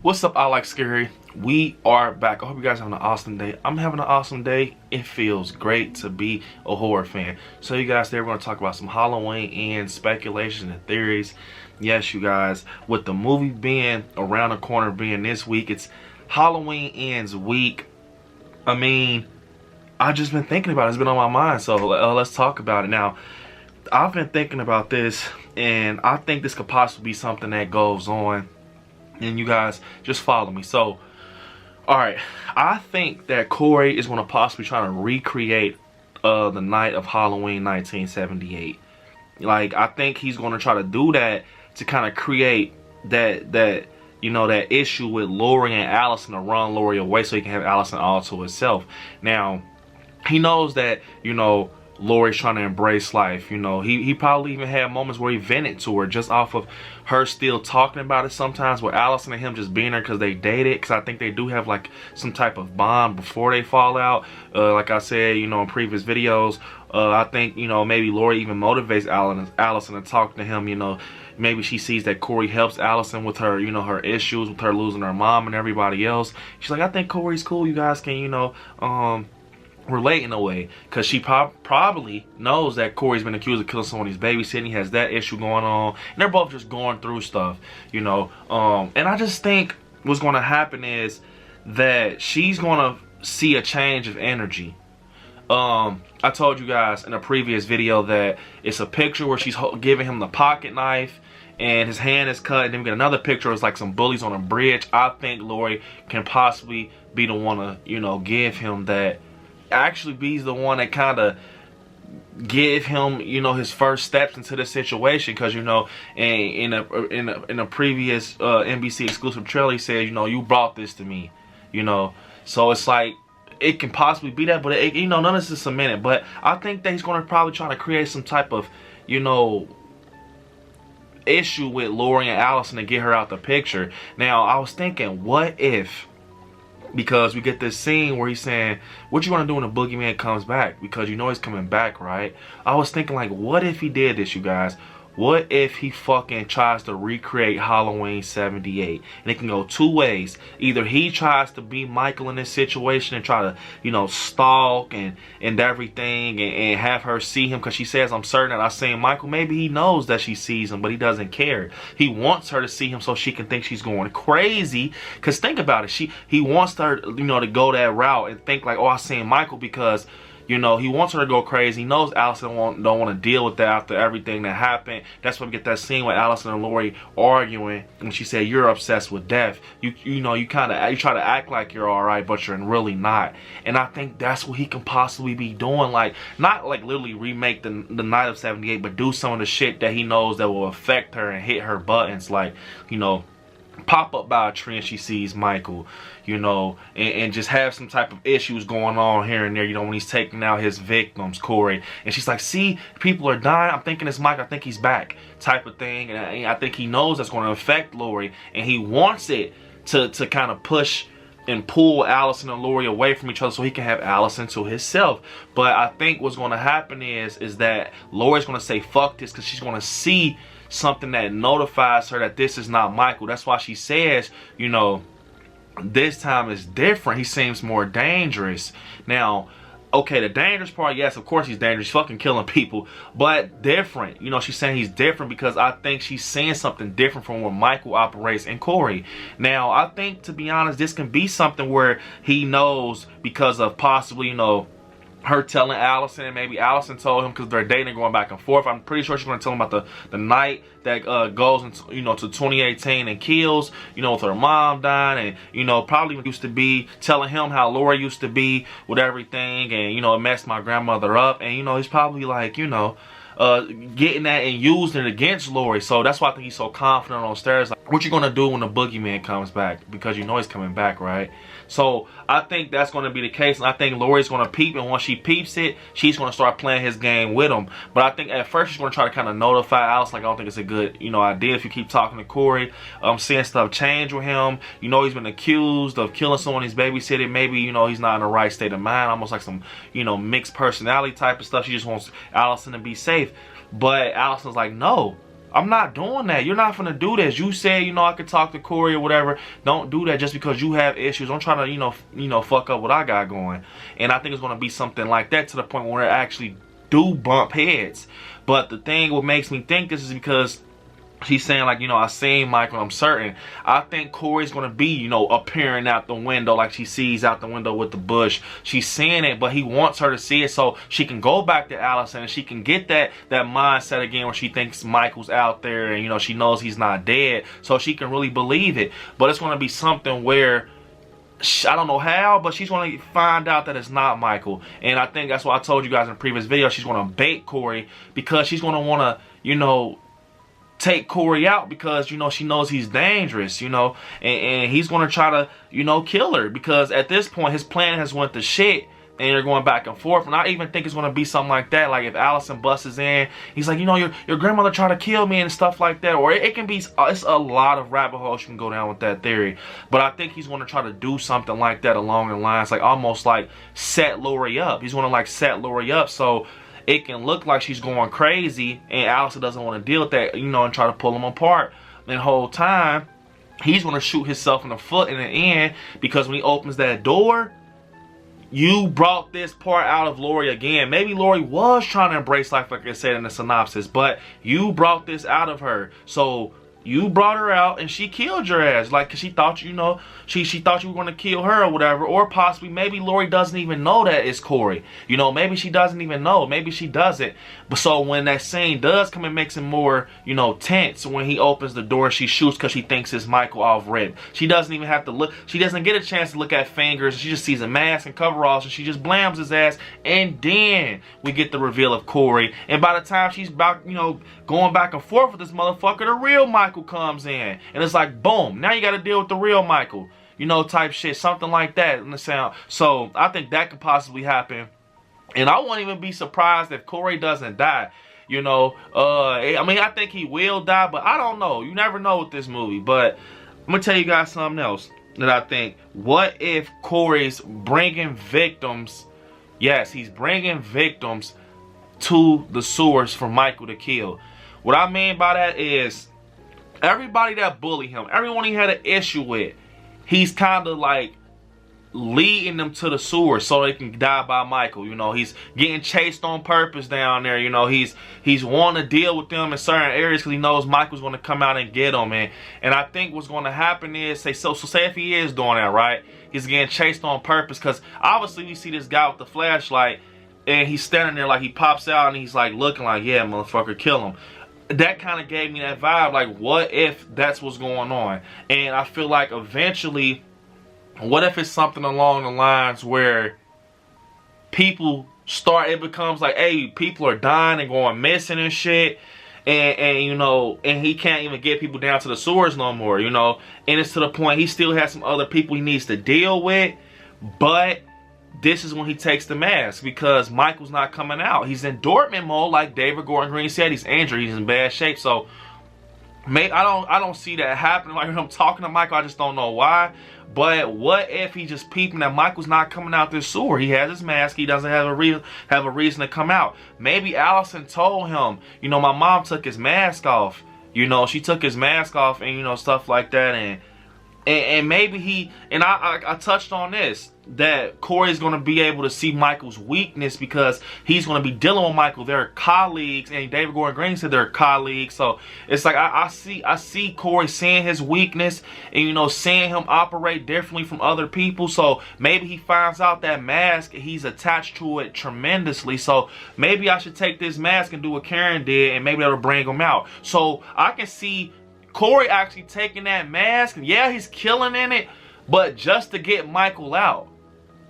What's up, I like scary? We are back. I hope you guys are having an awesome day. I'm having an awesome day. It feels great to be a horror fan. So you guys, today we're going to talk about some Halloween and speculations and theories. Yes, you guys, with the movie being around the corner, being this week, it's Halloween ends week. I mean, I've just been thinking about it. It's been on my mind, so let's talk about it. Now, I've been thinking about this, and I think this could possibly be something that goes on. And you guys, just follow me. So, alright, I think that Corey is going to possibly try to recreate the night of Halloween 1978. Like, I think he's going to try to do that to kind of create that issue with Laurie and Allison, to run Laurie away so he can have Allison all to himself. Now, he knows that, Laurie's trying to embrace life. He probably even had moments where he vented to her just off of her still talking about it sometimes, with Allison and him just being there because they dated, because I think they do have like some type of bond before they fall out. Like I said, in previous videos, I think, maybe Laurie even motivates Allison to talk to him. Maybe she sees that Corey helps Allison with her, her issues with her losing her mom and everybody else. She's like, I think Corey's cool. You guys can, relate in a way, because she probably knows that Corey's been accused of killing someone he's babysitting. He has that issue going on, and they're both just going through stuff, and I just think what's going to happen is that she's going to see a change of energy. I told you guys in a previous video that it's a picture where she's giving him the pocket knife and his hand is cut, and then we get another picture. It's like some bullies on a bridge. I think Laurie can possibly be the one to, give him that. Actually be the one that kind of give him, his first steps into the situation, because in a previous NBC exclusive trailer, he said, you brought this to me, so it's like it can possibly be that, but none of this is cemented. But I think that he's going to probably try to create some type of issue with Laurie and Allison to get her out the picture. Now, I was thinking, what if, because we get this scene where he's saying, what you want to do when the boogeyman comes back? Because he's coming back, right? I was thinking, like, what if he did this, you guys? What if he fucking tries to recreate Halloween 78? And it can go two ways. Either he tries to be Michael in this situation and try to, stalk and everything, and have her see him, because she says, I'm certain that I seen Michael. Maybe he knows that she sees him, but he doesn't care. He wants her to see him so she can think she's going crazy. Because think about it. He wants her, to go that route and think like, oh, I seen Michael, because he wants her to go crazy. He knows Allison don't want to deal with that after everything that happened. That's why we get that scene with Allison and Laurie arguing, and she said, "You're obsessed with death. You try to act like you're all right, but you're really not." And I think that's what he can possibly be doing. Like, not like literally remake the night of 78, but do some of the shit that he knows that will affect her and hit her buttons. Like, pop up by a tree and she sees Michael, and just have some type of issues going on here and there, when he's taking out his victims, Corey. And she's like, see, people are dying. I'm thinking it's Mike. I think he's back, type of thing. And I think he knows that's going to affect Laurie, and he wants it to kind of push and pull Allison and Laurie away from each other so he can have Allison to himself. But I think what's going to happen is that Laurie's going to say, fuck this, because she's going to see something that notifies her that this is not Michael. That's why she says, this time is different. He seems more dangerous. Now, okay, the dangerous part, yes, of course he's dangerous. He's fucking killing people. But different. She's saying he's different because I think she's seeing something different from where Michael operates and Corey. Now, I think, to be honest, this can be something where he knows because of possibly, her telling Allison, and maybe Allison told him, because they're dating and going back and forth. I'm pretty sure she's going to tell him about the night that goes into, to 2018 and kills, with her mom dying, and, probably used to be telling him how Laurie used to be with everything, and, it messed my grandmother up, and, he's probably like, getting that and using it against Laurie. So that's why I think he's so confident on stairs. Like, what you gonna do when the boogeyman comes back? Because he's coming back, right? So I think that's gonna be the case, and I think Laurie's gonna peep, and once she peeps it, she's gonna start playing his game with him. But I think at first she's gonna try to kind of notify Alice, like, I don't think it's a good, idea if you keep talking to Corey. Seeing stuff change with him. He's been accused of killing someone he's babysitting. Maybe, he's not in the right state of mind. Almost like some, mixed personality type of stuff. She just wants Allison to be safe. But Allison's like, no, I'm not doing that. You're not gonna do this. You said, you know, I could talk to Corey or whatever. Don't do that just because you have issues. Don't try to, you know, fuck up what I got going. And I think it's gonna be something like that to the point where it actually do bump heads. But the thing what makes me think this is because she's saying, like, you know, I seen Michael, I'm certain. I think Corey's gonna be, you know, appearing out the window like she sees out the window with the bush. She's seeing it, but he wants her to see it so she can go back to Allison and she can get that mindset again where she thinks Michael's out there and, you know, she knows he's not dead, so she can really believe it. But it's gonna be something where I don't know how, but she's going to find out that it's not Michael. And I think that's why I told you guys in the previous video, she's going to bait Corey because she's going to want to, you know, take Corey out because, you know, she knows he's dangerous, you know, and he's going to try to, you know, kill her because at this point his plan has went to shit. And you're going back and forth. And I even think it's going to be something like that. Like if Allison busts in, he's like, you know, your grandmother tried to kill me and stuff like that. Or it can be, it's a lot of rabbit holes you can go down with that theory. But I think he's going to try to do something like that along the lines. Like almost like set Lori up. He's going to like set Lori up so it can look like she's going crazy. And Allison doesn't want to deal with that, you know, and try to pull them apart. And the whole time, he's going to shoot himself in the foot in the end. Because when he opens that door, you brought this part out of Lori again. Maybe Lori was trying to embrace life like I said in the synopsis, but you brought this out of her. So you brought her out and she killed your ass. Like, cause she thought, you know, she thought you were going to kill her or whatever. Or possibly, maybe Lori doesn't even know that it's Corey. You know, maybe she doesn't even know. Maybe she doesn't. But so when that scene does come, it makes him more, you know, tense. When he opens the door, she shoots because she thinks it's Michael off rip. She doesn't even have to look. She doesn't get a chance to look at fingers. She just sees a mask and coveralls and she just blams his ass. And then we get the reveal of Corey. And by the time she's about, you know, going back and forth with this motherfucker, the real Michael comes in. And it's like, boom, now you got to deal with the real Michael. You know, type shit. Something like that in the sound. So I think that could possibly happen. And I won't even be surprised if Corey doesn't die. You know, I mean, I think he will die, but I don't know. You never know with this movie. But I'm going to tell you guys something else that I think. What if Corey's bringing victims? Yes, he's bringing victims to the sewers for Michael to kill. What I mean by that is everybody that bullied him, everyone he had an issue with, he's kind of like leading them to the sewers so they can die by Michael. You know, he's getting chased on purpose down there. You know, he's wanting to deal with them in certain areas because he knows Michael's going to come out and get them. And I think what's going to happen is, say if he is doing that, right? He's getting chased on purpose because obviously we see this guy with the flashlight and he's standing there like he pops out and he's like looking like, yeah, motherfucker, kill him. That kind of gave me that vibe, like, what if that's what's going on? And I feel like eventually, what if it's something along the lines where people start, it becomes like, hey, people are dying and going missing and shit. And you know, and he can't even get people down to the sewers no more, you know. And it's to the point he still has some other people he needs to deal with. But this is when he takes the mask because Michael's not coming out. He's in Dortmund mode, like David Gordon Green said. He's injured. He's in bad shape. So maybe I don't see that happening. Like when I'm talking to Michael, I just don't know why. But what if he just peeping that Michael's not coming out this sewer? He has his mask. He doesn't have a reason to come out. Maybe Allison told him, you know, my mom took his mask off. You know, she took his mask off and, you know, stuff like that. And maybe he, and I touched on this, that Corey's going to be able to see Michael's weakness because he's going to be dealing with Michael. They're colleagues, and David Gordon Green said they're colleagues. So it's like I see Corey seeing his weakness and, you know, seeing him operate differently from other people. So maybe he finds out that mask, he's attached to it tremendously. So maybe I should take this mask and do what Karen did, and maybe that'll bring him out. So I can see Corey actually taking that mask. Yeah, he's killing in it, but just to get Michael out.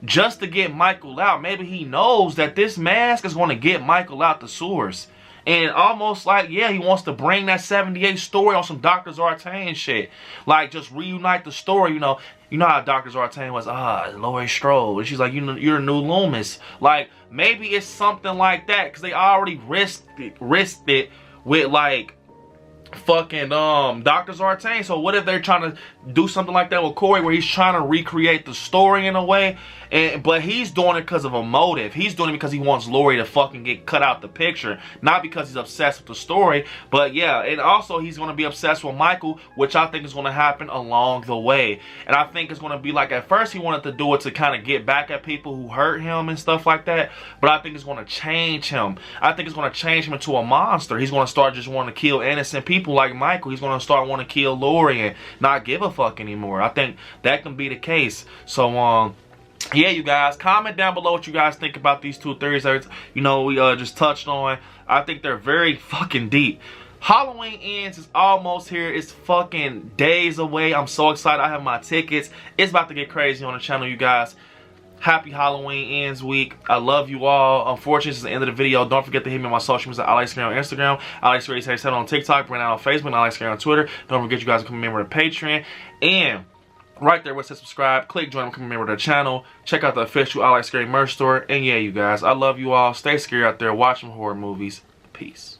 Just to get Michael out. Maybe he knows that this mask is going to get Michael out the sewers. And almost like, yeah, he wants to bring that 78 story on some Dr. Zartan shit. Like, just reunite the story, you know. You know how Dr. Zartan was, Laurie Strode. And she's like, you're a new Loomis. Like, maybe it's something like that. Because they already risked it with, like, fucking Dr. Zartane. So what if they're trying to do something like that with Corey, where he's trying to recreate the story in a way, but he's doing it because of a motive. He's doing it because he wants Laurie to fucking get cut out the picture, not because he's obsessed with the story. But yeah, and also he's going to be obsessed with Michael, which I think is going to happen along the way. And I think it's going to be like, at first he wanted to do it to kind of get back at people who hurt him and stuff like that, but I think it's going to change him. I think it's going to change him into a monster. He's going to start just wanting to kill innocent people like Michael. He's going to start wanting to kill Laurie and not give a fuck anymore. I think that can be the case. So yeah, you guys, comment down below what you guys think about these two theories that, you know, we just touched on. I think they're very fucking deep. Halloween Ends is almost here. It's fucking days away. I'm so excited. I have my tickets. It's about to get crazy on the channel, you guys. Happy Halloween Ends week. I love you all. Unfortunately, this is the end of the video. Don't forget to hit me on my social media. I like Scary on Instagram. I like Scary 87 on TikTok. Brandon on Facebook. And I like Scary on Twitter. Don't forget, you guys, to become a member of the Patreon. And right there where it says subscribe, click join and become a member of the channel. Check out the official I Like Scary merch store. And yeah, you guys, I love you all. Stay scary out there. Watch some horror movies. Peace.